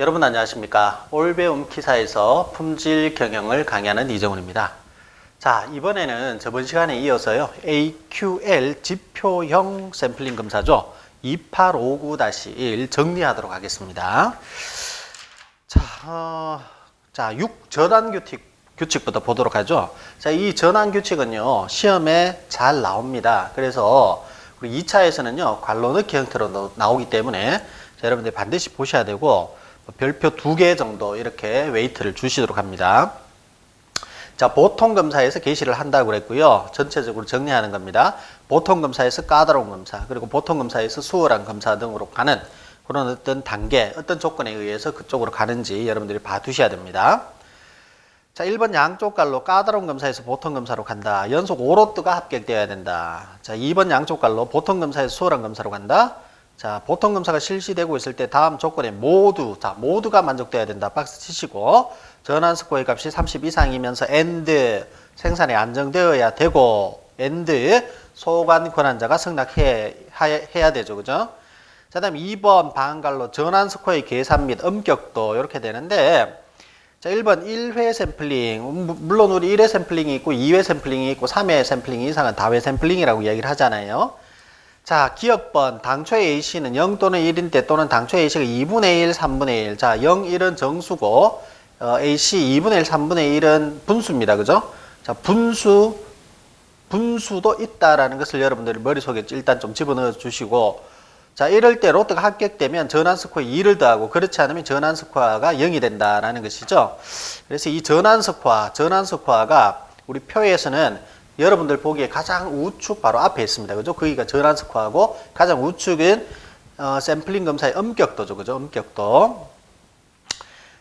여러분 안녕하십니까? 올배움 키사에서 품질 경영을 강의하는 이정훈입니다. 자, 이번에는 저번 시간에 이어서요. AQL 지표형 샘플링 검사죠. 2859-1 정리하도록 하겠습니다. 자, 6전환 규칙부터 보도록 하죠. 자, 이 전환 규칙은요. 시험에 잘 나옵니다. 그래서 우리 2차에서는요. 괄호 넣기 형태로 나오기 때문에 자, 여러분들 반드시 보셔야 되고 별표 2개 정도 이렇게 웨이트를 주시도록 합니다. 자, 보통 검사에서 게시를 한다고 그랬고요. 전체적으로 정리하는 겁니다. 보통 검사에서 까다로운 검사, 그리고 보통 검사에서 수월한 검사 등으로 가는 그런 어떤 단계, 어떤 조건에 의해서 그쪽으로 가는지 여러분들이 봐두셔야 됩니다. 자, 1번 양쪽 갈로 까다로운 검사에서 보통 검사로 간다. 연속 5로트가 합격되어야 된다. 자, 2번 양쪽 갈로 보통 검사에서 수월한 검사로 간다. 자, 보통 검사가 실시되고 있을 때 다음 조건에 모두가 만족돼야 된다. 박스 치시고 전환 스코어의 값이 30 이상이면서 AND 생산이 안정되어야 되고 AND 소관 권한자가 승낙해야 되죠. 그죠? 자, 다음 2번 방갈로 전환 스코어의 계산 및 엄격도 이렇게 되는데 자, 1번 1회 샘플링, 물론 우리 1회 샘플링이 있고 2회 샘플링이 있고 3회 샘플링 이상은 다회 샘플링이라고 이야기를 하잖아요. 자, 기억번 당초의 A씨는 0 또는 1인 때 또는 당초의 A씨가 2분의 1, 3분의 1. 자, 0, 1은 정수고 AC 2분의 1, 3분의 1은 분수입니다. 그죠? 자, 분수도 있다라는 것을 여러분들이 머릿속에 일단 좀 집어넣어 주시고 자, 이럴 때 로트가 합격되면 전환 스코어 2를 더하고 그렇지 않으면 전환 스코어가 0이 된다라는 것이죠. 그래서 이 전환 스코어가 우리 표에서는 여러분들 보기에 가장 우측 바로 앞에 있습니다. 그죠? 거기가 전환 스코어하고 가장 우측은 샘플링 검사의 엄격도죠. 그죠? 엄격도.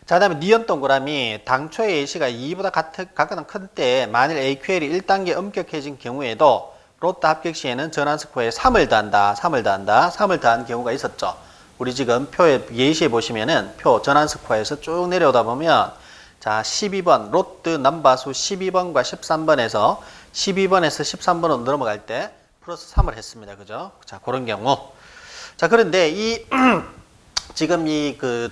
자, 그 다음에 니은 동그라미 당초의 A씨가 2보다 각각 큰 때 만일 AQL이 1단계 엄격해진 경우에도 로트 합격 시에는 전환 스코어에 3을 더한 경우가 있었죠. 우리 지금 표에 예시에 보시면은 표 전환 스코어에서 쭉 내려오다 보면 자, 12번 로트 넘버수 12번과 13번에서 12번에서 13번으로 넘어갈 때 플러스 3을 했습니다. 그죠? 자, 그런 경우. 자, 그런데 지금 그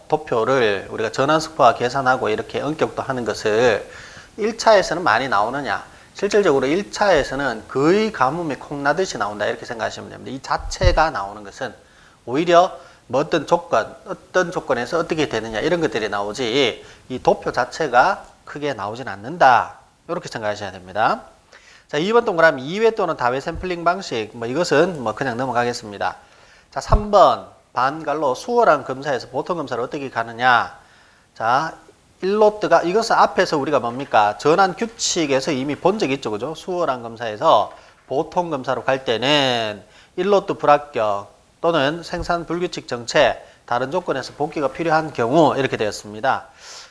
도표를 우리가 전환 스코어 계산하고 이렇게 엄격도 하는 것을 1차에서는 많이 나오느냐? 실질적으로 1차에서는 거의 가뭄에 콩나듯이 나온다. 이렇게 생각하시면 됩니다. 이 자체가 나오는 것은 오히려 뭐 어떤 조건에서 어떻게 되느냐 이런 것들이 나오지 이 도표 자체가 크게 나오진 않는다. 이렇게 생각하셔야 됩니다. 자, 2번 동그라미 2회 또는 다회 샘플링 방식 이것은 그냥 넘어가겠습니다. 자, 3번 반갈로 수월한 검사에서 보통 검사를 어떻게 가느냐. 자, 1로트가 이것은 앞에서 우리가 뭡니까? 전환 규칙에서 이미 본 적이 있죠. 그죠? 수월한 검사에서 보통 검사로 갈 때는 1로트 불합격 또는 생산 불규칙 정체, 다른 조건에서 복귀가 필요한 경우 이렇게 되었습니다.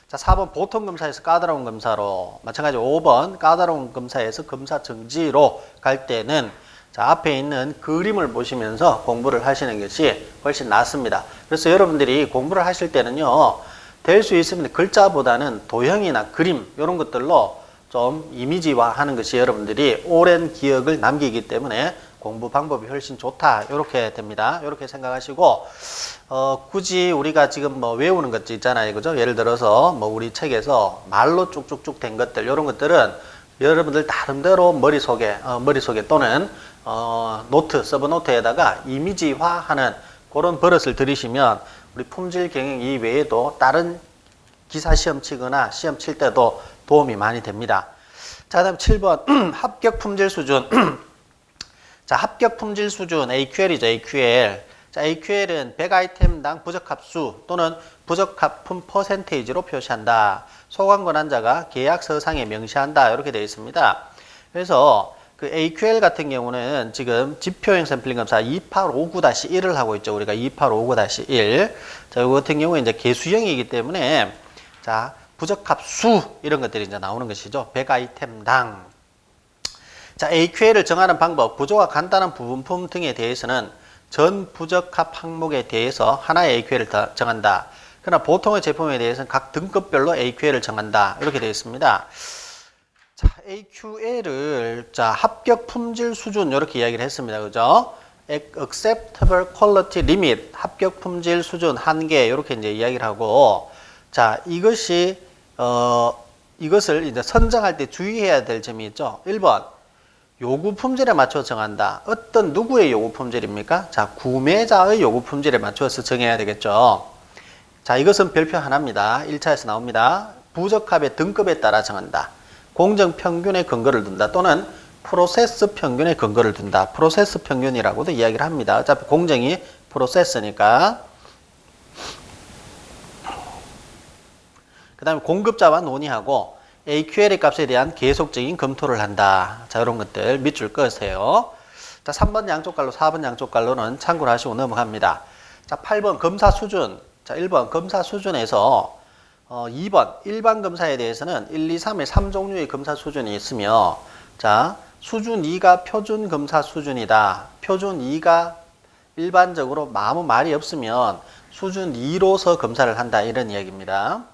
자, 4번 보통 검사에서 까다로운 검사로, 마찬가지로 5번 까다로운 검사에서 검사 정지로 갈 때는 자, 앞에 있는 그림을 보시면서 공부를 하시는 것이 훨씬 낫습니다. 그래서 여러분들이 공부를 하실 때는요, 될 수 있으면 글자보다는 도형이나 그림 이런 것들로 좀 이미지화 하는 것이 여러분들이 오랜 기억을 남기기 때문에 공부 방법이 훨씬 좋다. 이렇게 됩니다. 이렇게 생각하시고 굳이 우리가 지금 외우는 것들 있잖아요. 그죠? 예를 들어서 우리 책에서 말로 쭉쭉쭉 된 것들 이런 것들은 여러분들 나름대로 머릿속에 또는 서브노트에다가 이미지화하는 그런 버릇을 들이시면 우리 품질 경영 이외에도 다른 기사 시험 치거나 시험 칠 때도 도움이 많이 됩니다. 자, 그다음 7번 합격 품질 수준. 자, 합격 품질 수준 AQL이죠. AQL. 자, AQL은 100아이템당 부적합수 또는 부적합품 퍼센테이지로 표시한다. 소관 권한자가 계약서상에 명시한다. 이렇게 되어 있습니다. 그래서 그 AQL 같은 경우는 지금 지표형 샘플링 검사 2859-1을 하고 있죠. 우리가 2859-1. 자, 이거 같은 경우에 이제 개수형이기 때문에 자, 부적합수 이런 것들이 이제 나오는 것이죠. 100아이템당. 자, AQL을 정하는 방법, 구조가 간단한 부분품 등에 대해서는 전 부적합 항목에 대해서 하나의 AQL을 정한다. 그러나 보통의 제품에 대해서는 각 등급별로 AQL을 정한다. 이렇게 되어 있습니다. 자, AQL을 합격 품질 수준 이렇게 이야기를 했습니다. 그죠? acceptable quality limit, 합격 품질 수준 한계, 이렇게 이제 이야기를 하고, 자, 이것을 이제 선정할 때 주의해야 될 점이 있죠. 1번, 요구 품질에 맞춰 정한다. 어떤 누구의 요구 품질입니까? 자, 구매자의 요구 품질에 맞춰서 정해야 되겠죠. 자, 이것은 별표 하나입니다. 1차에서 나옵니다. 부적합의 등급에 따라 정한다. 공정 평균의 근거를 둔다. 또는 프로세스 평균의 근거를 둔다. 프로세스 평균이라고도 이야기를 합니다. 어차피 공정이 프로세스니까. 그 다음에 공급자와 논의하고 AQL의 값에 대한 계속적인 검토를 한다. 자, 이런 것들 밑줄 그으세요. 자, 3번 양쪽 갈로, 4번 양쪽 갈로는 참고를 하시고 넘어갑니다. 자, 8번 검사 수준. 자, 1번 검사 수준에서 2번 일반 검사에 대해서는 1, 2, 3의 3종류의 검사 수준이 있으며, 자, 수준 2가 표준 검사 수준이다. 표준 2가 일반적으로 아무 말이 없으면 수준 2로서 검사를 한다. 이런 이야기입니다.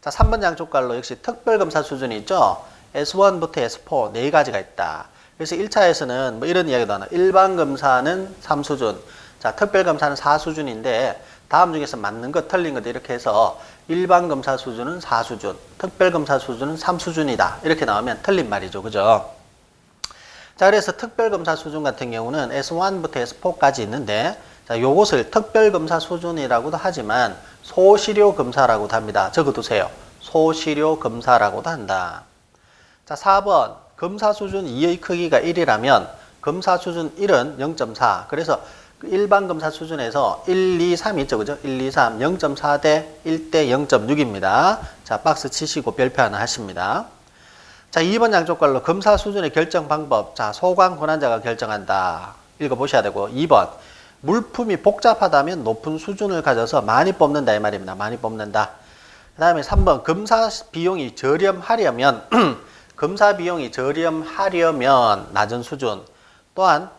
자, 3번 양쪽 갈로 역시 특별 검사 수준이 있죠. S1부터 S4 네 가지가 있다. 그래서 1차에서는 뭐 이런 이야기도 하나. 일반 검사는 3수준, 자, 특별 검사는 4수준인데 다음 중에서 맞는 것, 틀린 것 이렇게 해서 일반 검사 수준은 4수준, 특별 검사 수준은 3수준이다. 이렇게 나오면 틀린 말이죠. 그죠? 자, 그래서 특별 검사 수준 같은 경우는 S1부터 S4까지 있는데, 자, 요것을 특별 검사 수준이라고도 하지만 소시료 검사라고도 합니다. 적어두세요. 소시료 검사라고도 한다. 자, 4번 검사 수준 2의 크기가 1이라면 검사 수준 1은 0.4. 그래서 일반 검사 수준에서 1, 2, 3 있죠. 그죠? 1, 2, 3, 0.4 대 1 대 0.6입니다. 자, 박스 치시고 별표 하나 하십니다. 자, 2번 양쪽 갈로 검사 수준의 결정 방법. 자, 소관 권한자가 결정한다. 읽어보셔야 되고, 2번 물품이 복잡하다면 높은 수준을 가져서 많이 뽑는다. 이 말입니다. 많이 뽑는다. 그 다음에 3번 검사 비용이 저렴하려면 검사 비용이 저렴하려면 낮은 수준. 또한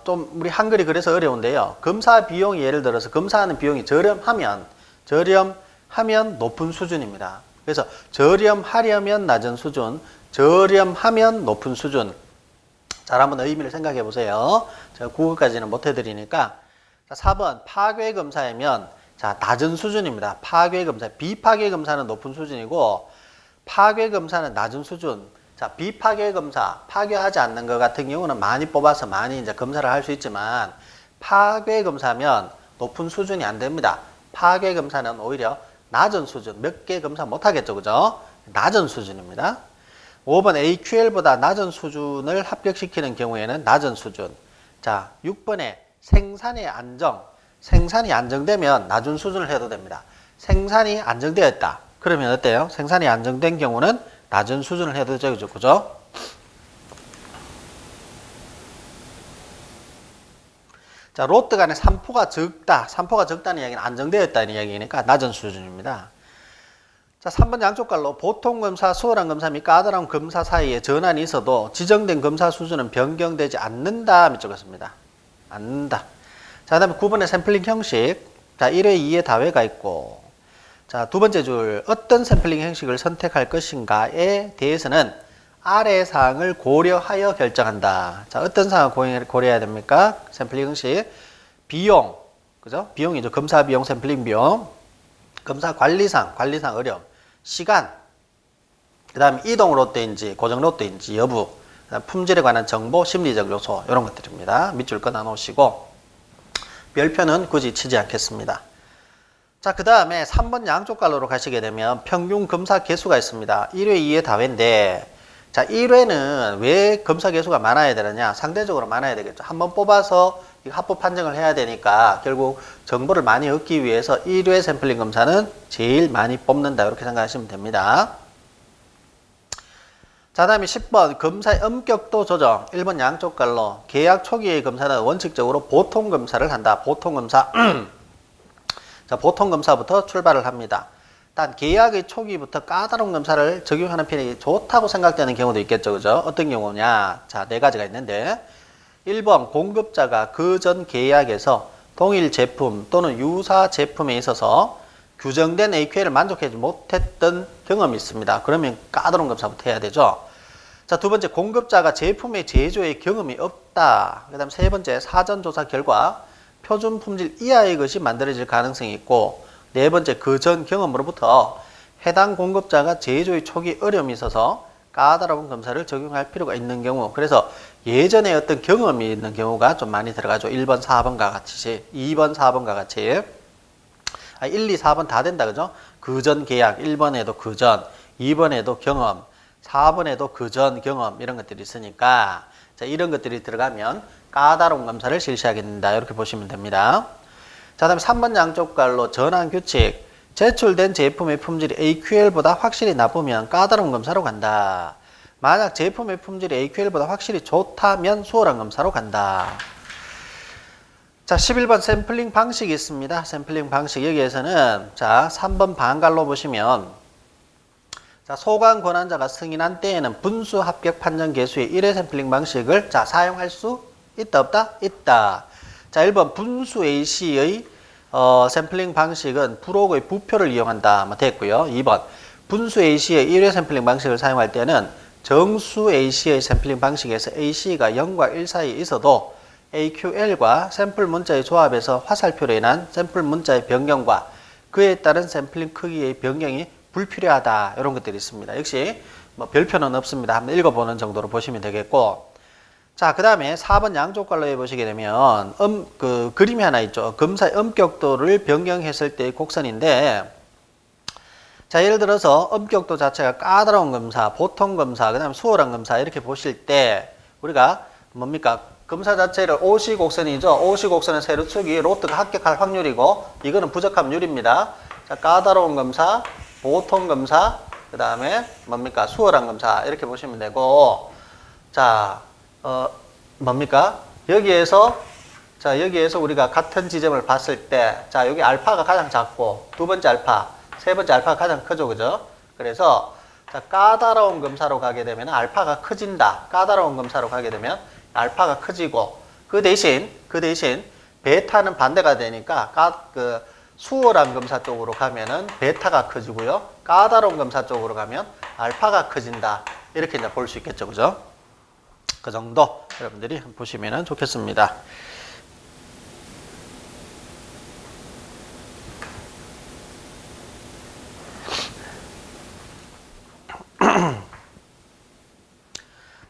좀 우리 한글이 그래서 어려운데요. 검사 비용이 예를 들어서 검사하는 비용이 저렴하면 높은 수준입니다. 그래서 저렴하려면 낮은 수준, 저렴하면 높은 수준. 잘 한번 의미를 생각해 보세요. 제가 국어까지는 못 해드리니까. 자, 4번 파괴 검사이면 자, 낮은 수준입니다. 파괴 검사, 비파괴 검사는 높은 수준이고 파괴 검사는 낮은 수준. 자, 비파괴 검사, 파괴하지 않는 것 같은 경우는 많이 뽑아서 많이 이제 검사를 할 수 있지만 파괴 검사면 높은 수준이 안 됩니다. 파괴 검사는 오히려 낮은 수준, 몇 개 검사 못 하겠죠. 그죠? 낮은 수준입니다. 5번 AQL보다 낮은 수준을 합격시키는 경우에는 낮은 수준. 자, 6번에 생산의 안정. 생산이 안정되면 낮은 수준을 해도 됩니다. 생산이 안정되어 있다. 그러면 어때요? 생산이 안정된 경우는 낮은 수준을 해도 되죠. 그죠? 자, 롯데 간의 산포가 적다. 산포가 적다는 이야기는 안정되어 있다는 이야기니까 낮은 수준입니다. 자, 3번 양쪽 갈로 보통 검사, 수월한 검사 및 까다로운 검사 사이에 전환이 있어도 지정된 검사 수준은 변경되지 않는다. 적었습니다. 않는다. 자, 그 다음에 9번의 샘플링 형식. 자, 1회, 2회 다회가 있고. 자, 두 번째 줄 어떤 샘플링 형식을 선택할 것인가에 대해서는 아래 사항을 고려하여 결정한다. 자, 어떤 사항을 고려해야 됩니까? 샘플링 형식. 비용. 그죠? 비용이죠. 검사 비용, 샘플링 비용. 검사 관리상 어려움. 시간. 그 다음에 이동 로또인지 고정 로또인지 여부. 그다음 품질에 관한 정보, 심리적 요소. 이런 것들입니다. 밑줄 끊어 놓으시고 별표는 굳이 치지 않겠습니다. 자, 그 다음에 3번 양쪽 갈로로 가시게 되면 평균 검사 개수가 있습니다. 1회, 2회 다회인데 자, 1회는 왜 검사 개수가 많아야 되느냐? 상대적으로 많아야 되겠죠. 한번 뽑아서 합법 판정을 해야 되니까 결국 정보를 많이 얻기 위해서 1회 샘플링 검사는 제일 많이 뽑는다. 이렇게 생각하시면 됩니다. 자, 다음에 10번 검사의 엄격도 조정. 1번 양쪽 갈로 계약 초기의 검사는 원칙적으로 보통 검사를 한다. 보통 검사. 자, 보통 검사부터 출발을 합니다. 단 계약의 초기부터 까다로운 검사를 적용하는 편이 좋다고 생각되는 경우도 있겠죠. 그죠? 어떤 경우냐? 자, 네 가지가 있는데 1번 공급자가 그 전 계약에서 동일 제품 또는 유사 제품에 있어서 규정된 AQL을 만족하지 못했던 경험이 있습니다. 그러면 까다로운 검사부터 해야 되죠. 자, 두 번째, 공급자가 제품의 제조에 경험이 없다. 그 다음 세 번째, 사전조사 결과 표준 품질 이하의 것이 만들어질 가능성이 있고, 네 번째, 그 전 경험으로부터 해당 공급자가 제조의 초기 어려움이 있어서 까다로운 검사를 적용할 필요가 있는 경우, 그래서 예전에 어떤 경험이 있는 경우가 좀 많이 들어가죠. 1번, 4번과 같이, 2번, 4번과 같이. 1, 2, 4번 다 된다, 그죠? 그 전 계약, 1번에도 그 전, 2번에도 경험, 4번에도 그 전 경험, 이런 것들이 있으니까, 자, 이런 것들이 들어가면 까다로운 검사를 실시하게 된다. 이렇게 보시면 됩니다. 자, 다음에 3번 양쪽 갈로 전환 규칙. 제출된 제품의 품질이 AQL보다 확실히 나쁘면 까다로운 검사로 간다. 만약 제품의 품질이 AQL보다 확실히 좋다면 수월한 검사로 간다. 자, 11번 샘플링 방식이 있습니다. 샘플링 방식. 여기에서는 자, 3번 반갈로 보시면 자, 소관 권한자가 승인한 때에는 분수 합격 판정 개수의 1회 샘플링 방식을 자, 사용할 수 있다 없다? 있다. 자, 1번 분수 AC의 샘플링 방식은 부록의 부표를 이용한다. 됐고요. 2번 분수 AC의 1회 샘플링 방식을 사용할 때는 정수 AC의 샘플링 방식에서 AC가 0과 1 사이에 있어도 AQL과 샘플 문자의 조합에서 화살표로 인한 샘플 문자의 변경과 그에 따른 샘플링 크기의 변경이 불필요하다. 이런 것들이 있습니다. 역시 뭐 별표는 없습니다. 한번 읽어보는 정도로 보시면 되겠고, 자, 그 다음에 4번 양쪽 갈로 해보시게 되면 그 그림이 하나 있죠. 검사의 엄격도를 변경했을 때의 곡선인데, 자, 예를 들어서 엄격도 자체가 까다로운 검사, 보통 검사, 그 다음에 수월한 검사 이렇게 보실 때 우리가 뭡니까? 검사 자체를 OC 곡선이죠. OC 곡선의 세로축이 로트가 합격할 확률이고, 이거는 부적합률입니다. 자, 까다로운 검사, 보통 검사, 그 다음에 뭡니까? 수월한 검사 이렇게 보시면 되고, 자, 뭡니까? 여기에서 우리가 같은 지점을 봤을 때, 자, 여기 알파가 가장 작고, 두 번째 알파, 세 번째 알파가 가장 크죠, 그죠? 그래서, 자, 까다로운 검사로 가게 되면 알파가 커진다. 까다로운 검사로 가게 되면 알파가 커지고, 그 대신, 베타는 반대가 되니까, 수월한 검사 쪽으로 가면은 베타가 커지고요. 까다로운 검사 쪽으로 가면 알파가 커진다. 이렇게 이제 볼 수 있겠죠, 그죠? 그 정도 여러분들이 보시면 좋겠습니다.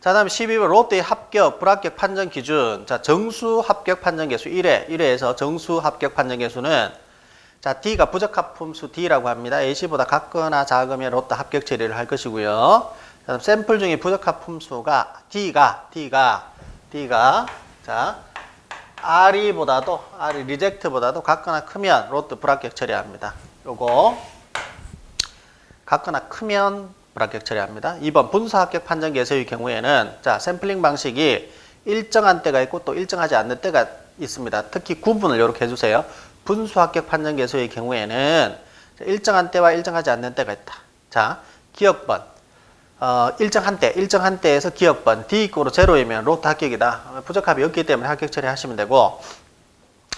자, 다음에 12번 롯데의 합격, 불합격 판정 기준. 자, 정수 합격 판정 개수 1회에서 정수 합격 판정 개수는 자, D가 부적합품수 D라고 합니다. AC보다 같거나 작으면 롯데 합격 처리를 할 것이고요. 자, 샘플 중에 부적합품수가 D가 자, RE보다도 리젝트보다도 같거나 크면 롯데 불합격 처리합니다. 요거 같거나 크면 불합격 처리합니다. 2번 분수 합격 판정 개수의 경우에는 자, 샘플링 방식이 일정한 때가 있고 또 일정하지 않는 때가 있습니다. 특히 구분을 이렇게 해주세요. 분수 합격 판정 개수의 경우에는 일정한 때와 일정하지 않는 때가 있다. 자, 기억번 일정한 때에서 기억번 D-0로 0이면 롯데 합격이다. 부적합이 없기 때문에 합격 처리하시면 되고,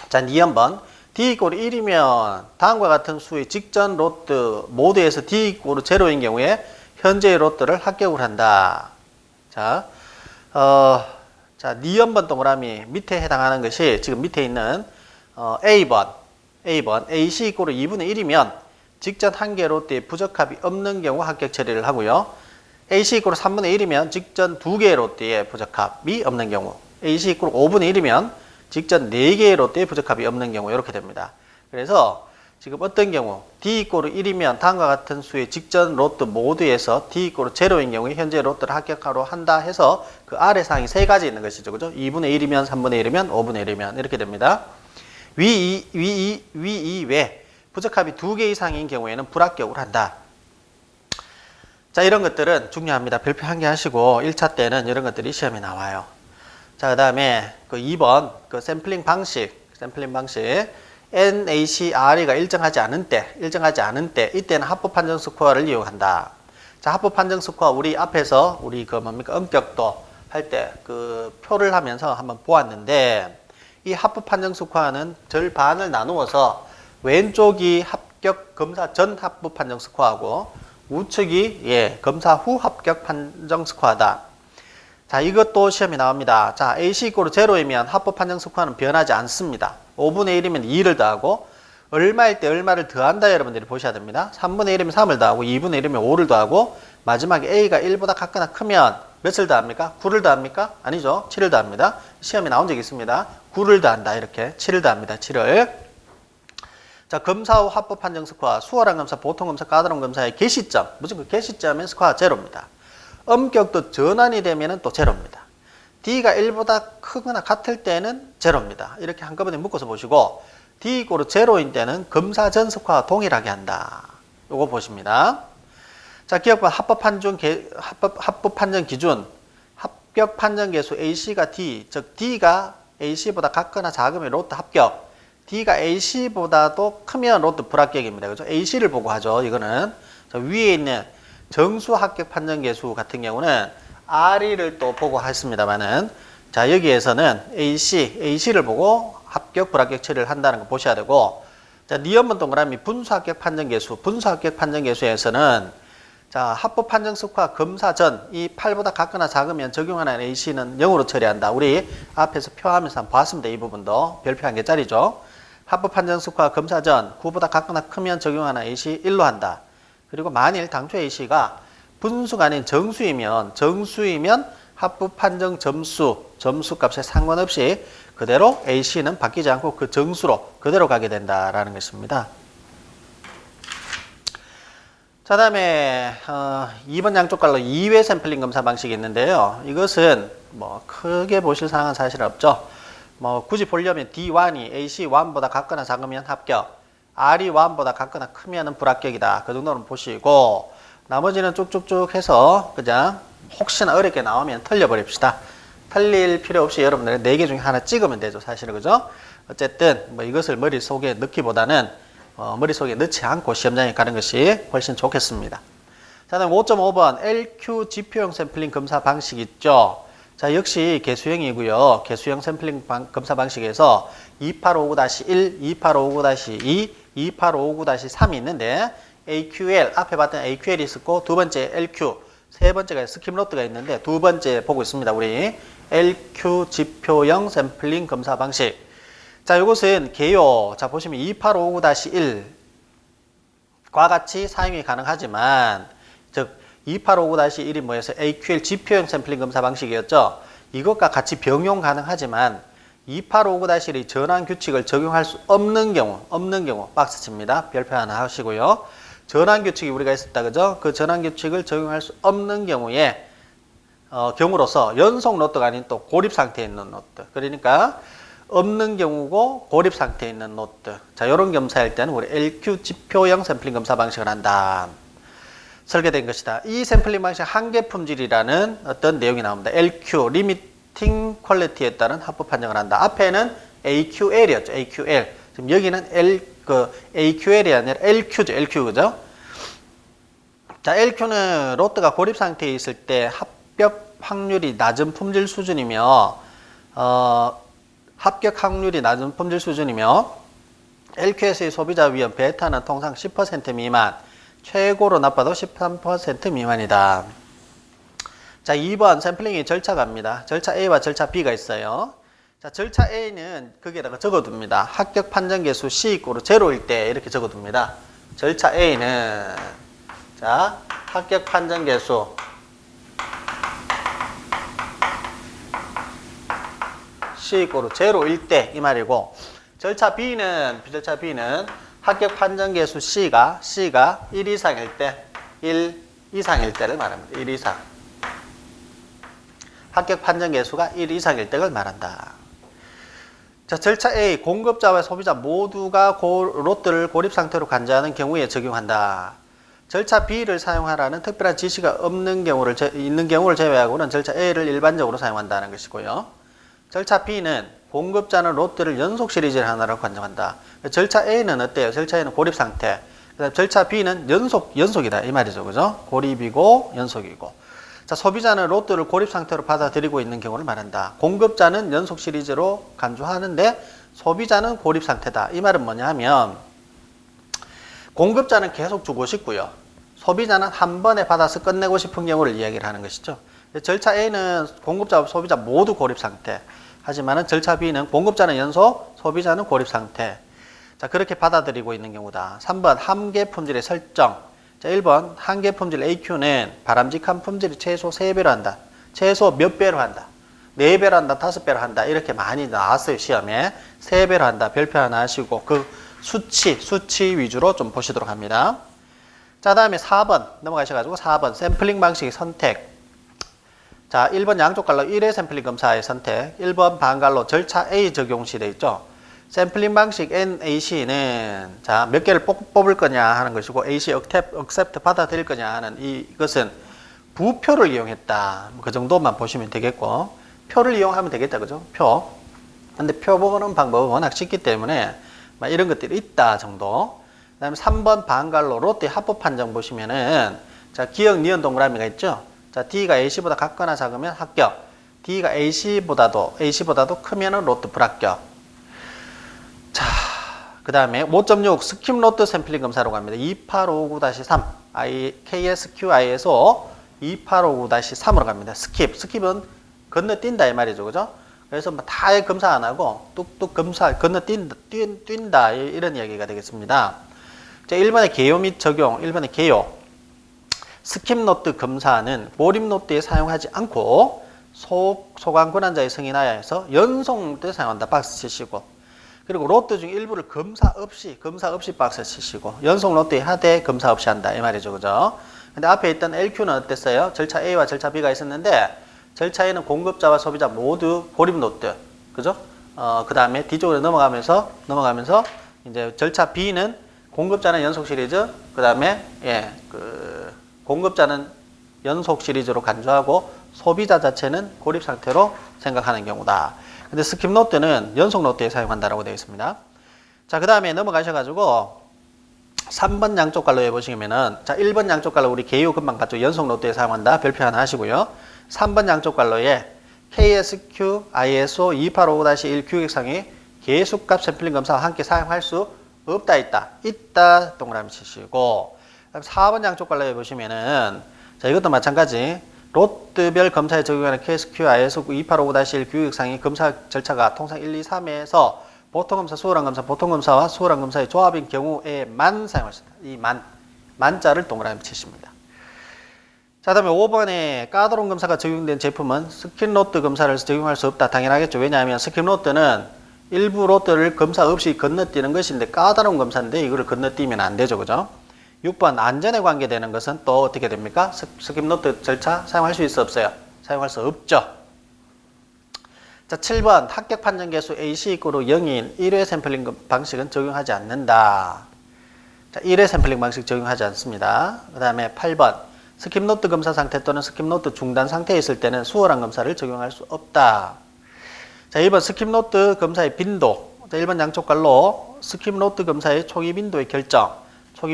자, 2번 D-1이면 1이면 다음과 같은 수의 직전 롯데 모두에서 D-0로 0인 경우에 현재의 롯데를 합격을 한다. 자, 자, 2번 동그라미 밑에 해당하는 것이 지금 밑에 있는 A번 AC-2분의 1이면 직전 한 개 롯데에 부적합이 없는 경우 합격 처리를 하고요. AC-3분의 1이면 직전 두 개의 롯데에 부적합이 없는 경우, AC-5분의 1이면 직전 네 개의 롯데에 부적합이 없는 경우 이렇게 됩니다. 그래서 지금 어떤 경우 D-1이면 다음과 같은 수의 직전 롯데 모두에서 D-0인 경우에 현재 롯데를 합격하러 한다 해서 그 아래 사항이 세 가지 있는 것이죠. 그죠? 2분의 1이면 3분의 1이면 5분의 1이면 이렇게 됩니다. 위 외 부적합이 두 개 이상인 경우에는 불합격을 한다. 자, 이런 것들은 중요합니다. 별표 한 개 하시고 1차 때는 이런 것들이 시험에 나와요. 자, 그 다음에 그 2번 그 샘플링 방식 NACRE가 일정하지 않은 때 이때는 합법 판정 스코어를 이용한다. 자, 합법 판정 스코어 우리 앞에서 우리 그 뭡니까 엄격도 할 때 그 표를 하면서 한번 보았는데, 이 합법 판정 스코어는 절반을 나누어서 왼쪽이 합격 검사 전 합법 판정 스코어하고 우측이 검사 후 합격 판정 스코어다. 자, 이것도 시험에 나옵니다. 자, AC 이꼬르 0이면 합법 판정 스코어는 변하지 않습니다. 5분의 1이면 2를 더하고 얼마일 때 얼마를 더한다 여러분들이 보셔야 됩니다. 3분의 1이면 3을 더하고 2분의 1이면 5를 더하고 마지막에 A가 1보다 같거나 크면 몇을 더합니까? 9를 더합니까? 아니죠. 7을 더합니다. 시험에 나온 적이 있습니다. 9를 더한다 이렇게 7을 더합니다. 7을. 자, 검사 후 합법 판정 스코어 수월한 검사, 보통 검사, 까다로운 검사의 개시점 무조건 개시점은 스코어 0입니다. 엄격도 전환이 되면은 또 0입니다. D가 1보다 크거나 같을 때는 0입니다. 이렇게 한꺼번에 묶어서 보시고 D 이꼬르 0인 때는 검사 전 스코어와 동일하게 한다. 요거 보십니다. 자, 기억과 합법 판정 기준 합격 판정 계수 AC가 D, 즉 D가 AC보다 같거나 작으면 로또 합격. D가 AC보다도 크면 로또 불합격입니다. 그죠? AC를 보고 하죠. 이거는 자, 위에 있는 정수 합격 판정 계수 같은 경우는 RE를 또 보고 했습니다만은 자, 여기에서는 AC를 보고 합격, 불합격 처리를 한다는 거 보셔야 되고 자, 니은번 동그라미 분수 합격 판정 계수, 분수 합격 판정 계수에서는 자, 합법 판정 스코어 검사 전 이 8보다 같거나 작으면 적용하는 AC는 0으로 처리한다. 우리 앞에서 표하면서 한번 봤습니다. 이 부분도 별표 1개짜리죠. 합법 판정 스코어 검사 전 9보다 같거나 크면 적용하는 AC 1로 한다. 그리고 만일 당초 A씨가 분수가 아닌 정수이면 합법 판정 점수 값에 상관없이 그대로 A씨는 바뀌지 않고 그 정수로 그대로 가게 된다라는 것입니다. 자, 다음에 2번 양쪽 갈로 2회 샘플링 검사 방식이 있는데요. 이것은 뭐 크게 보실 사항은 사실 없죠. 뭐 굳이 보려면 D1이 AC1보다 같거나 작으면 합격. R이 1보다 같거나 크면 불합격이다. 그 정도는 보시고 나머지는 쭉쭉쭉 해서 그냥 혹시나 어렵게 나오면 틀려버립시다. 틀릴 필요 없이 여러분들 4개 중에 하나 찍으면 되죠. 사실은 그죠? 어쨌든 뭐 이것을 머릿속에 넣기보다는 머릿속에 넣지 않고 시험장에 가는 것이 훨씬 좋겠습니다. 자, 다음 5.5번 LQ 지표형 샘플링 검사 방식 있죠. 자, 역시 개수형이고요. 개수형 샘플링 검사 방식에서 2859-1, 2859-2, 2859-3이 있는데 AQL, 앞에 봤던 AQL이 있었고 두 번째 LQ, 세 번째가 스킴로드가 있는데 두 번째 보고 있습니다. 우리 LQ 지표형 샘플링 검사 방식. 자, 이것은 개요. 자, 보시면 2859-1과 같이 사용이 가능하지만 즉 2859-1이 뭐여서 AQL 지표형 샘플링 검사 방식이었죠. 이것과 같이 병용 가능하지만 2859-1이 전환 규칙을 적용할 수 없는 경우 박스 칩니다. 별표 하나 하시고요. 전환 규칙이 우리가 있었다 그죠? 그 전환 규칙을 적용할 수 없는 경우에 경우로서 연속 노트가 아닌 또 고립 상태에 있는 노트. 그러니까 없는 경우고 고립 상태에 있는 노트. 자, 이런 검사일 때는 우리 LQ 지표형 샘플링 검사 방식을 한다. 설계된 것이다. 이 샘플링 방식 한계 품질이라는 어떤 내용이 나옵니다. LQ 리미팅 퀄리티에 따른 합법 판정을 한다. 앞에는 AQL이었죠. AQL. 지금 여기는 AQL이 아니라 LQ죠. LQ 그죠? 자, LQ는 로트가 고립 상태에 있을 때 합격 확률이 낮은 품질 수준이며 LQ에서의 소비자 위험 베타는 통상 10% 미만, 최고로 나빠도 13% 미만이다. 자, 2번 샘플링의 절차가 입니다. 절차 A와 절차 B가 있어요. 자, 절차 A는 거기에다가 적어둡니다. 합격 판정 개수 C = 0일 때 이렇게 적어둡니다. 절차 A는 자, 합격 판정 개수 C = 0일 때 이 말이고 절차 B는 합격 판정 개수 C가 1 이상일 때를 말합니다. 1 이상. 합격 판정 개수가 1 이상일 때를 말한다. 자, 절차 A, 공급자와 소비자 모두가 로트를 고립 상태로 간주하는 경우에 적용한다. 절차 B를 사용하라는 특별한 지시가 있는 경우를 제외하고는 절차 A를 일반적으로 사용한다는 것이고요. 절차 B는 공급자는 로트를 연속 시리즈를 하나로 관정한다. 절차 A는 어때요? 절차 A는 고립 상태. 그다음 절차 B는 연속이다. 이 말이죠. 그죠? 고립이고 연속이고. 자, 소비자는 로트를 고립 상태로 받아들이고 있는 경우를 말한다. 공급자는 연속 시리즈로 간주하는데 소비자는 고립 상태다. 이 말은 뭐냐 하면 공급자는 계속 주고 싶고요. 소비자는 한 번에 받아서 끝내고 싶은 경우를 이야기를 하는 것이죠. 절차 A는 공급자와 소비자 모두 고립 상태. 하지만은 절차 B는 공급자는 연속, 소비자는 고립 상태. 자, 그렇게 받아들이고 있는 경우다. 3번 한계 품질의 설정. 자, 1번 한계 품질 AQ는 바람직한 품질이 최소 3배로 한다. 최소 몇 배로 한다. 4배로 한다, 5배로 한다. 이렇게 많이 나왔어요, 시험에. 3배로 한다. 별표 하나 하시고 그 수치 위주로 좀 보시도록 합니다. 자, 다음에 4번 넘어가셔가지고 4번 샘플링 방식의 선택. 자, 1번 양쪽 갈로 1회 샘플링 검사의 선택. 1번 반갈로 절차 A 적용 시 되어 있죠. 샘플링 방식 NAC는 자, 몇 개를 뽑을 거냐 하는 것이고 AC accept 받아들일 거냐 하는 이것은 부표를 이용했다. 그 정도만 보시면 되겠고 표를 이용하면 되겠다. 그죠? 표. 근데 표 보는 방법은 워낙 쉽기 때문에 이런 것들이 있다 정도. 그 다음에 3번 반갈로 롯데 합법 판정 보시면은 자, 기억 니은 동그라미가 있죠. 자, D가 AC보다 같거나 작으면 합격. D가 AC보다도 크면은 롯데 불합격. 자, 그 다음에 5.6 스킵 롯데 샘플링 검사로 갑니다. 2859-3 KSQI에서 2859-3으로 갑니다. 스킵은 건너뛴다 이 말이죠. 그죠? 그래서 뭐 다 검사 안 하고 뚝뚝 검사 건너뛴다 이런 이야기가 되겠습니다. 자, 1번의 개요 및 적용. 1번의 개요. 스킵 노트 검사는 몰입 노트에 사용하지 않고 소관 권한자의 승인하에서 연속 노트에 사용한다. 박스 치시고. 그리고 로또 중 일부를 검사 없이 박스 치시고. 연속 노트에 하되 검사 없이 한다. 이 말이죠. 그죠? 근데 앞에 있던 LQ는 어땠어요? 절차 A와 절차 B가 있었는데 절차 A는 공급자와 소비자 모두 고립 노트. 그죠? 그 다음에 D쪽으로 넘어가면서 이제 절차 B는 공급자는 연속 시리즈, 그 다음에 공급자는 연속 시리즈로 간주하고 소비자 자체는 고립 상태로 생각하는 경우다. 근데 스킵 노트는 연속 노트에 사용한다라고 되어 있습니다. 자, 그 다음에 넘어가셔가지고 3번 양쪽 갈로 해보시면은 자, 1번 양쪽 갈로 우리 개요 금방 봤죠. 연속 노트에 사용한다. 별표 하나 하시고요. 3번 양쪽 갈로에 KSQ ISO 2855-1 규격상의 계수값 샘플링 검사와 함께 사용할 수 없다 있다 동그라미 치시고 4번 양쪽 갈로에 보시면은 자, 이것도 마찬가지 롯데별 검사에 적용하는 KSQ ISO 2855-1 규격상의 검사 절차가 통상 1, 2, 3에서 보통검사, 수월한검사, 보통검사와 수월한검사의 조합인 경우에만 사용할 수 있다. 이 만자를 동그라미 치십니다. 자, 다음에 5번에 까다로운 검사가 적용된 제품은 스킵노트 검사를 적용할 수 없다. 당연하겠죠. 왜냐하면 스킵노트는 일부 로트를 검사 없이 건너뛰는 것인데 까다로운 검사인데 이거를 건너뛰면 안 되죠. 그죠? 6번 안전에 관계되는 것은 또 어떻게 됩니까? 스킵노트 절차 사용할 수 있어 없어요? 사용할 수 없죠. 자, 7번 합격 판정 개수 AC 이꼬르 0인 1회 샘플링 방식은 적용하지 않는다. 자, 1회 샘플링 방식 적용하지 않습니다. 그 다음에 8번 스킵노트 검사 상태 또는 스킵노트 중단 상태에 있을 때는 수월한 검사를 적용할 수 없다. 자, 2번 스킵노트 검사의 빈도. 자, 1번 양쪽 갈로 스킵노트 검사의 초기 빈도의 결정. 자,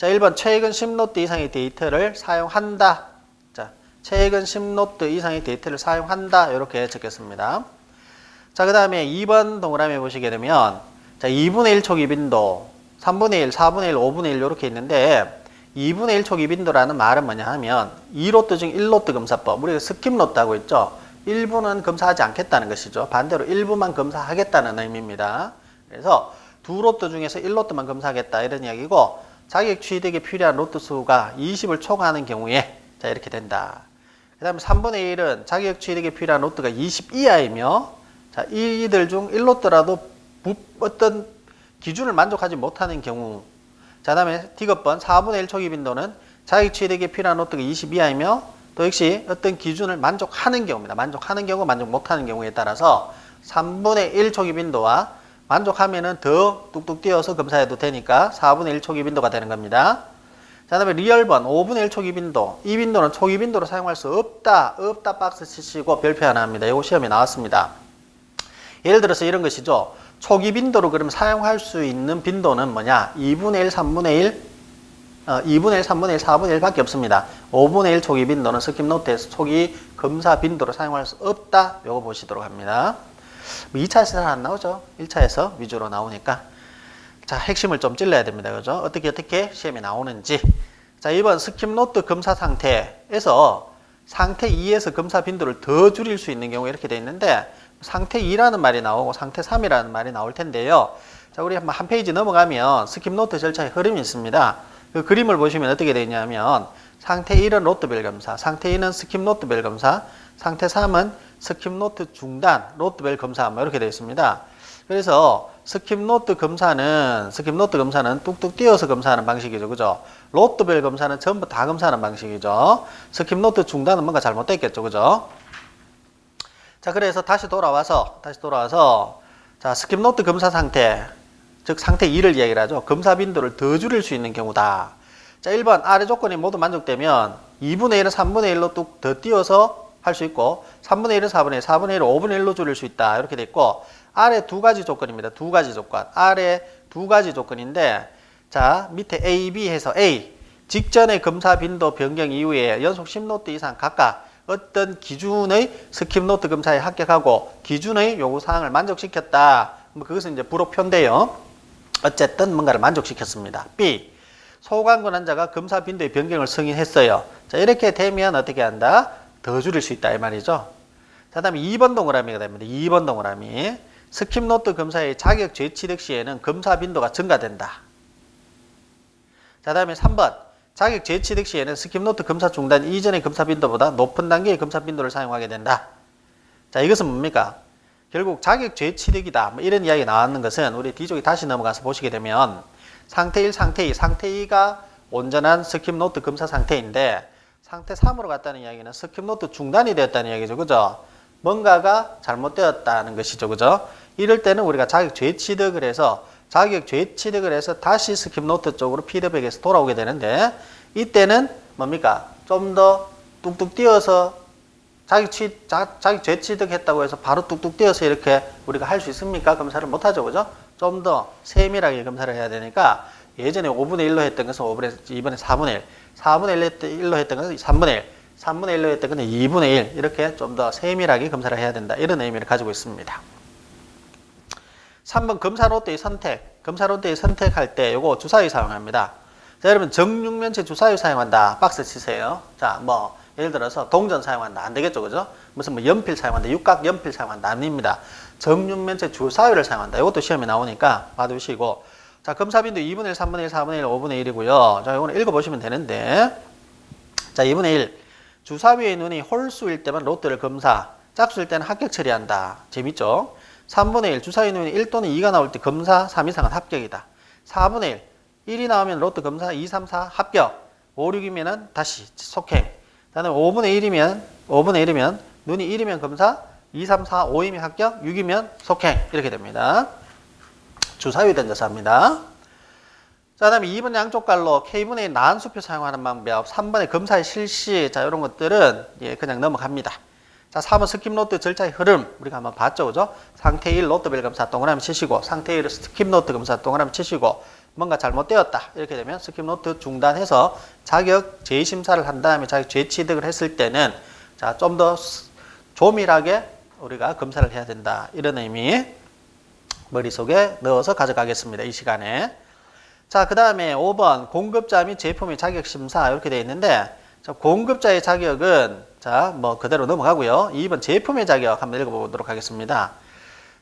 1번 최근 10노트 이상의 데이터를 사용한다. 자, 최근 10노트 이상의 데이터를 사용한다. 이렇게 적겠습니다. 자, 그 다음에 2번 동그라미 보시게 되면 자, 2분의 1 초기 빈도, 3분의 1, 4분의 1, 5분의 1 이렇게 있는데 2분의 1 초기 빈도라는 말은 뭐냐 하면 2로트 중 1로트 검사법. 우리가 스킵노트 하고 있죠. 일부는 검사하지 않겠다는 것이죠. 반대로 일부만 검사하겠다는 의미입니다. 그래서 두 로트 중에서 1로트만 검사하겠다 이런 이야기고 자격 취득에 필요한 로트 수가 20을 초과하는 경우에 자, 이렇게 된다. 그 다음에 3분의 1은 자격 취득에 필요한 로트가 20 이하이며 자, 이들 중 1로트라도 어떤 기준을 만족하지 못하는 경우. 자, 다음에 D급번 4분의 1 초기 빈도는 자격 취득에 필요한 로트가 20 이하이며 또 역시 어떤 기준을 만족하는 경우입니다. 만족하는 경우, 만족 못하는 경우에 따라서 3분의 1 초기 빈도와 만족하면은 더 뚝뚝 띄어서 검사해도 되니까 4분의 1 초기 빈도가 되는 겁니다. 자, 다음에 리얼번 5분의 1 초기 빈도. 이 빈도는 초기 빈도로 사용할 수 없다. 박스 치시고 별표 하나 합니다. 이거 시험에 나왔습니다. 예를 들어서 이런 것이죠. 초기 빈도로 그럼 사용할 수 있는 빈도는 뭐냐? 2분의 1, 3분의 1, 2분의 1, 3분의 1, 4분의 1 밖에 없습니다. 5분의 1 초기 빈도는 스킵노트에서 초기 검사 빈도로 사용할 수 없다. 요거 보시도록 합니다. 2차에서 잘 안 나오죠. 1차에서 위주로 나오니까. 자, 핵심을 좀 찔러야 됩니다. 그죠? 어떻게 시험에 나오는지. 자, 2번 스킵노트 검사 상태에서 상태 2에서 검사 빈도를 더 줄일 수 있는 경우 이렇게 돼 있는데 상태 2라는 말이 나오고 상태 3이라는 말이 나올 텐데요. 자, 우리 한번 한 페이지 넘어가면 스킵 노트 절차의 흐름이 있습니다. 그 그림을 보시면 어떻게 되냐면 상태 1은 로트별 검사, 상태 2는 스킵 노트별 검사, 상태 3은 스킵 노트 중단, 로트별 검사 뭐 이렇게 되어 있습니다. 그래서 스킵 노트 검사는 뚝뚝 띄어서 검사하는 방식이죠. 그죠? 로트별 검사는 전부 다 검사하는 방식이죠. 스킵 노트 중단은 뭔가 잘못됐겠죠. 그죠? 자, 그래서 다시 돌아와서 자, 스킵 노트 검사 상태, 즉 상태 2를 이야기를 하죠. 검사 빈도를 더 줄일 수 있는 경우다. 자, 1번 아래 조건이 모두 만족되면 2분의 1은 3분의 1로 뚝 더 띄어서 할 수 있고 3분의 1은 4분의 1, 4분의 1을 5분의 1로 줄일 수 있다. 이렇게 돼 있고 아래 두 가지 조건입니다. 두 가지 조건. 아래 두 가지 조건인데 자, 밑에 A, B 해서 A 직전의 검사 빈도 변경 이후에 연속 10노트 이상 각각 어떤 기준의 스킵 노트 검사에 합격하고 기준의 요구사항을 만족시켰다. 뭐 그것은 이제 불호표인데요. 어쨌든 뭔가를 만족시켰습니다. B. 소관 권한자가 검사 빈도의 변경을 승인했어요. 자, 이렇게 되면 어떻게 한다? 더 줄일 수 있다 이 말이죠. 자, 다음에 2번 동그라미가 됩니다. 2번 동그라미. 스킵 노트 검사의 자격 재취득 시에는 검사 빈도가 증가된다. 자, 다음에 3번. 자격 재취득 시에는 스킵 노트 검사 중단 이전의 검사 빈도보다 높은 단계의 검사 빈도를 사용하게 된다. 자, 이것은 뭡니까? 결국 자격 재취득이다. 뭐 이런 이야기 나왔는 것은 우리 뒤쪽에 다시 넘어가서 보시게 되면 상태 1, 상태 2, 상태 2가 온전한 스킵 노트 검사 상태인데 상태 3으로 갔다는 이야기는 스킵 노트 중단이 되었다는 이야기죠. 그죠? 뭔가가 잘못되었다는 것이죠. 그죠? 이럴 때는 우리가 자격 재취득을 해서 다시 스킵 노트 쪽으로 피드백에서 돌아오게 되는데 이때는 뭡니까? 좀 더 뚝뚝 띄어서 자격 재취득했다고 해서 바로 뚝뚝 띄어서 이렇게 우리가 할 수 있습니까? 검사를 못하죠. 그죠? 좀 더 세밀하게 검사를 해야 되니까 예전에 5분의 1로 했던 것은 이번에 4분의 1, 4분의 1로 했던 것은 3분의 1, 3분의 1로 했던 것은 2분의 1 이렇게 좀 더 세밀하게 검사를 해야 된다. 이런 의미를 가지고 있습니다. 3번 검사 롯데의 선택. 검사 롯데의 선택할 때 요거 주사위 사용합니다. 자, 여러분 정육면체 주사위 사용한다. 박스 치세요. 자, 뭐 예를 들어서 동전 사용한다. 안 되겠죠. 그죠? 무슨 뭐 연필 사용한다. 육각 연필 사용한다. 아닙니다. 정육면체 주사위를 사용한다. 이것도 시험에 나오니까 봐두시고. 자, 검사 빈도 2분의 1, 3분의 1, 4분의 1, 5분의 1이고요. 자, 이거는 읽어보시면 되는데 자, 2분의 1. 주사위의 눈이 홀수일 때만 롯데를 검사. 짝수일 때는 합격 처리한다. 재밌죠? 3분의 1. 주사위 눈이 1 또는 2가 나올 때 검사 3 이상은 합격이다. 4분의 1. 1이 나오면 롯데 검사 2, 3, 4 합격. 5, 6이면 다시 속행. 그다음에 5분의 1이면 눈이 1이면 검사 2, 3, 4, 5이면 합격. 6이면 속행. 이렇게 됩니다. 주사위 던져서 합니다. 자, 그 다음에 2번 양쪽 갈로 K분의 나한수표 사용하는 방법. 3번의 검사의 실시. 자, 이런 것들은 예, 그냥 넘어갑니다. 자, 4번 스킵 노트 절차의 흐름. 우리가 한번 봤죠. 그죠? 상태 1 로트별 검사 동그라미 치시고, 상태 1 스킵 노트 검사 동그라미 치시고, 뭔가 잘못되었다. 이렇게 되면 스킵 노트 중단해서 자격 재심사를 한 다음에 자격 재취득을 했을 때는 자, 좀 더 조밀하게 우리가 검사를 해야 된다. 이런 의미 머릿속에 넣어서 가져가겠습니다. 이 시간에. 자, 그 다음에 5번 공급자 및 제품의 자격심사 이렇게 되어 있는데 자, 공급자의 자격은 자, 뭐 그대로 넘어가고요. 2번 제품의 자격 한번 읽어보도록 하겠습니다.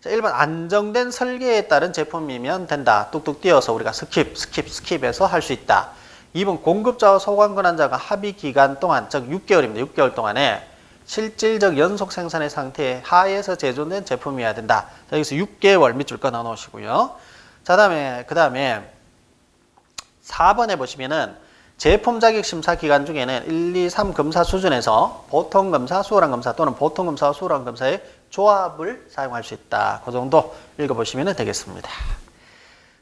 자, 1번 안정된 설계에 따른 제품이면 된다. 뚝뚝 띄어서 우리가 스킵해서 할 수 있다. 2번 공급자와 소관 권한자가 합의 기간 동안 즉 6개월입니다. 6개월 동안에 실질적 연속 생산의 상태에 하에서 제조된 제품이어야 된다. 자, 여기서 6개월 밑줄 끊어 놓으시고요. 자, 그 다음에 4번에 보시면은 제품 자격 심사 기간 중에는 1, 2, 3 검사 수준에서 보통 검사, 수월한 검사 또는 보통 검사와 수월한 검사의 조합을 사용할 수 있다. 그 정도 읽어보시면 되겠습니다.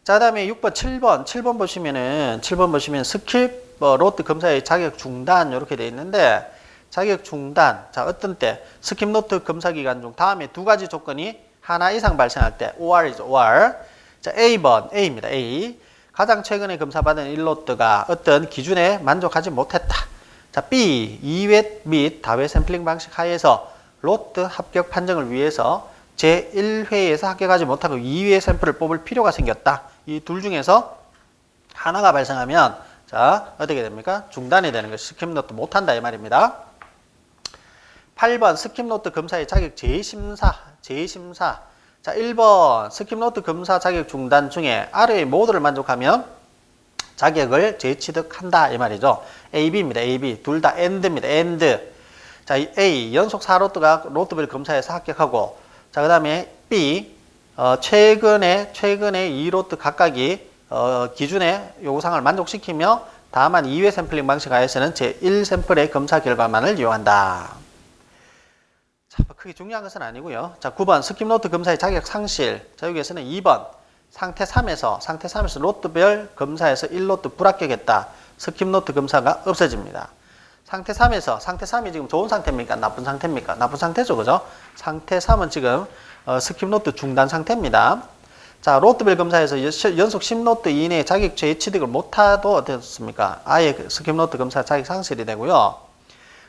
자, 다음에 6번, 7번 보시면 스킵 로트 검사의 자격 중단 이렇게 되어 있는데 자격 중단. 자, 어떤 때 스킵 노트 검사 기간 중 다음에 두 가지 조건이 하나 이상 발생할 때 OR이죠. OR. 자, A입니다. A. 가장 최근에 검사받은 1로트가 어떤 기준에 만족하지 못했다. 자, B. 2회 및 다회 샘플링 방식 하에서 로트 합격 판정을 위해서 제1회에서 합격하지 못하고 2회 샘플을 뽑을 필요가 생겼다. 이 둘 중에서 하나가 발생하면 자, 어떻게 됩니까? 중단이 되는 것이 스킵 노트 못한다 이 말입니다. 8번 스킵노트 검사의 자격 재심사. 자, 1번 스킵노트 검사 자격 중단 중에 아래의 모두를 만족하면 자격을 재취득한다 이 말이죠. A, B입니다. A, B. 둘 다 AND입니다. AND. 자, A 연속 4로트가 로트별 검사에서 합격하고, 자, 그다음에 B 최근에 2로트 각각이 기준의 요구사항을 만족시키며 다만 2회 샘플링 방식 하에서는 제1 샘플의 검사 결과만을 이용한다. 자, 크게 중요한 것은 아니고요. 자, 9번 스킵노트 검사의 자격 상실. 자, 여기에서는 2번 상태 3에서 로트별 검사에서 1로트 불합격했다. 스킵노트 검사가 없어집니다. 상태 3이 지금 좋은 상태입니까? 나쁜 상태입니까? 나쁜 상태죠, 그죠? 상태 3은 지금 스킵노트 중단 상태입니다. 자, 로트별 검사에서 연속 10노트 이내에 자격 재취득을 못하도 어떻습니까? 아예 스킵노트 검사 자격 상실이 되고요.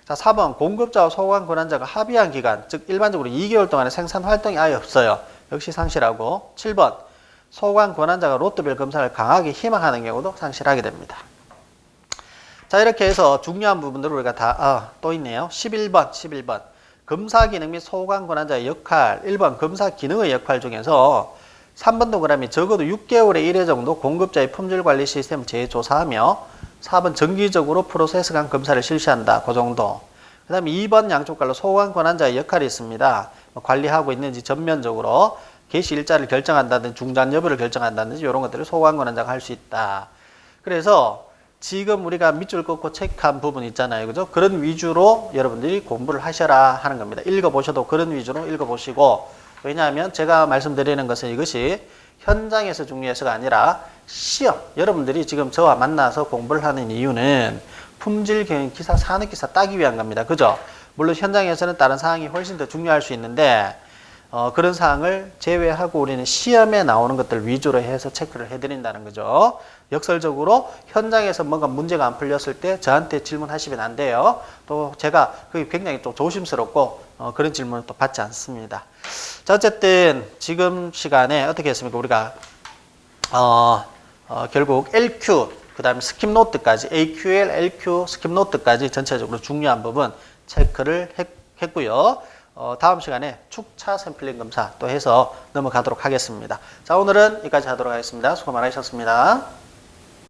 자, 4번 공급자와 소관 권한자가 합의한 기간, 즉 일반적으로 2개월 동안의 생산 활동이 아예 없어요. 역시 상실하고. 7번 소관 권한자가 로트별 검사를 강하게 희망하는 경우도 상실하게 됩니다. 자, 이렇게 해서 중요한 부분들을 우리가 다 또 있네요. 11번 검사 기능 및 소관 권한자의 역할. 1번 검사 기능의 역할 중에서 3번 동그라미 적어도 6개월에 1회 정도 공급자의 품질 관리 시스템을 재조사하며 4번 정기적으로 프로세스 간 검사를 실시한다. 그 정도. 그 다음에 2번 양쪽 갈로 소관 권한자의 역할이 있습니다. 관리하고 있는지 전면적으로 개시 일자를 결정한다든지 중단 여부를 결정한다든지 이런 것들을 소관 권한자가 할 수 있다. 그래서 지금 우리가 밑줄 긋고 체크한 부분 있잖아요. 그죠? 그런 위주로 여러분들이 공부를 하셔라 하는 겁니다. 읽어보셔도 그런 위주로 읽어보시고, 왜냐하면 제가 말씀드리는 것은 이것이 현장에서 중요해서가 아니라 시험, 여러분들이 지금 저와 만나서 공부를 하는 이유는 품질 경영 기사, 산업 기사 따기 위한 겁니다. 그죠? 물론 현장에서는 다른 사항이 훨씬 더 중요할 수 있는데 그런 사항을 제외하고 우리는 시험에 나오는 것들 위주로 해서 체크를 해드린다는 거죠. 역설적으로 현장에서 뭔가 문제가 안 풀렸을 때 저한테 질문하시면 안 돼요. 또 제가 그게 굉장히 또 조심스럽고 그런 질문을 또 받지 않습니다. 자, 어쨌든 지금 시간에 어떻게 했습니까? 우리가 결국 LQ, 그 다음에 스킵노트까지 AQL, LQ, 스킵노트까지 전체적으로 중요한 부분 체크를 했고요. 다음 시간에 축차 샘플링 검사 또 해서 넘어가도록 하겠습니다. 자, 오늘은 여기까지 하도록 하겠습니다. 수고 많으셨습니다.